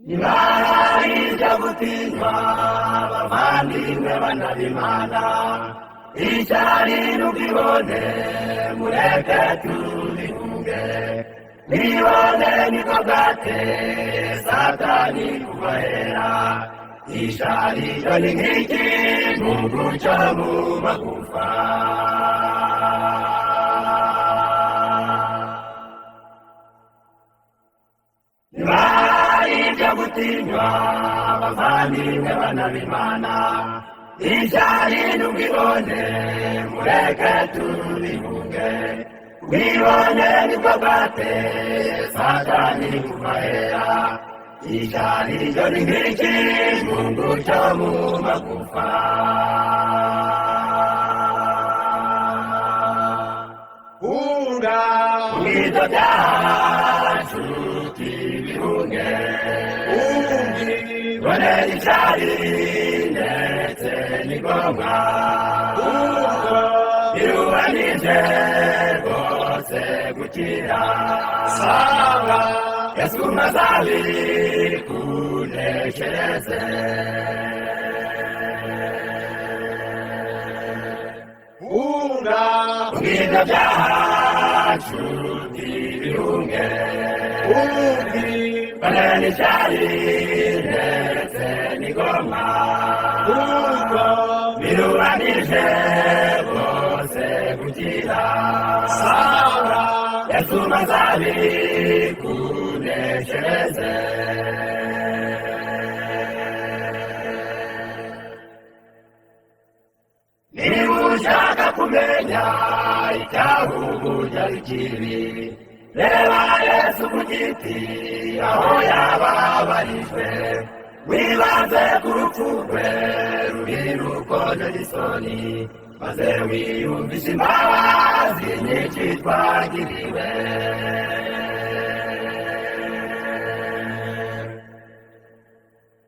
Nibaija gutinywa bavandimwe bana b'Imana, icyari n'ubwibone mureke tubihunge, nibone niko bwateye Satani kubahera, icyari cyo ni nk'iki Mungu cyo mu magufa. Nibaija gutinywa bavandimwe bana b'Imana, icyari n'ubwibone mureke tubihunge, ubwibone nibwo bwateye Satani kubahera, icyari cyo ni nk'iki Mungu cyo mu magufa. Hunga ubwiza byacu tubihunge, ubwibone n'icyari ndetse n'ingoma, biruhanije rwose gukira. Sanga Yesu azabikuneshereze. Hunga ubwiza byacu tubihunge, ubwibone n'icyari ndetse n'ingoma, biruhanije rwose gukira. Sanga Yesu azabikuneshereze. Niba ushaka kumenya icyahubuja ikibi, reba Yesu ku giti aho yababarijwe, wibaze ku rupfu rwe ruri rukoze isoni, maze wiyumvishe imbabazi nyinshi twagiriwe.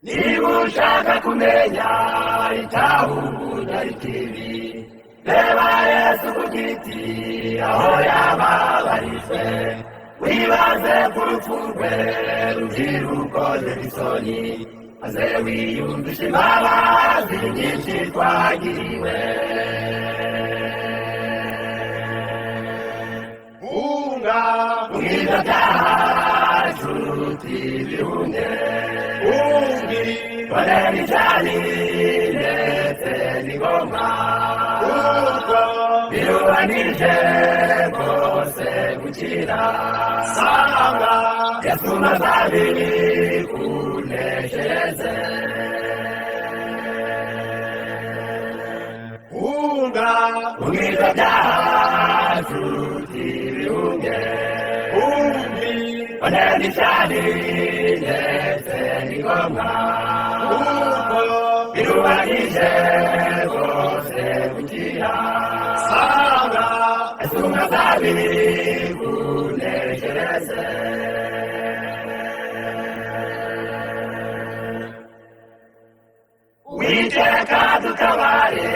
Niba ushaka kumenya icyahubuja ikibi, reba Yesu ku giti aho yababarijwe, wibaze ku rupfu rwe ruri rukoze isoni, maze wiyumvishe imbabazi nyinshi twagiriwe. Hunga ubwiza byacu tubihunge, ubwibone n'icyari ndetse n'ingoma, biruhanije rwose gukira. Sanga Yesu azabikuneshereze. Hunga ubwiza byacu tubihunge, ubwibone n'icyari ndetse n'ingoma, biruhanije rwose gukira. Sanga Yesu azabikuneshereze. Uwiteka dutabare,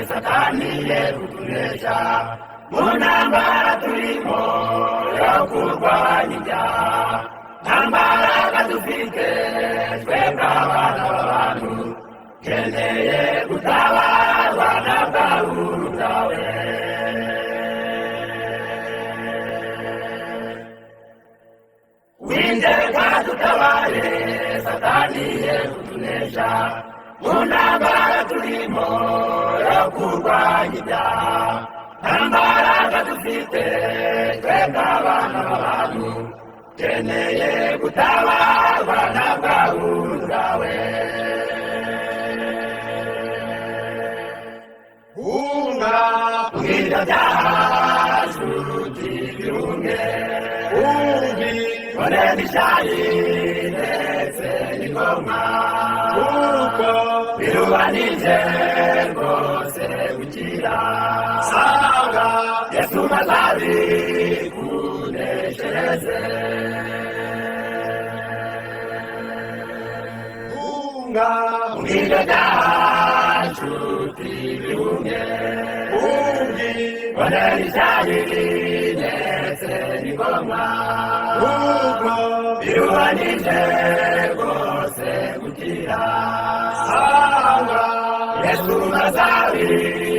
Satani ye kutunesha, mu ntambara turimo yo kurwanya ibyaha, nta mbaraga dufite twebwe abana b'abantu, dukeneye gutabarwa na bwa buntu bwawe. Uwiteka dutabare, Satani ye kutunesha, mu ntambara turimo yo kurwanya ibyaha, nta mbaraga dufite twebwe abana b'abantu, dukeneye gutabarwa na bwa buntu bwawe. Hunga ubwiza byacu tubihunge, ubwibone n'icyari ndetse n'ingoma, biruhanije rwose gukira. Sanga Yesu azabikuneshereze. Hunga ubwiza byacu tubihunge, ubwibone n'icyari ndetse n'ingoma, biruhanije rwose bazabiri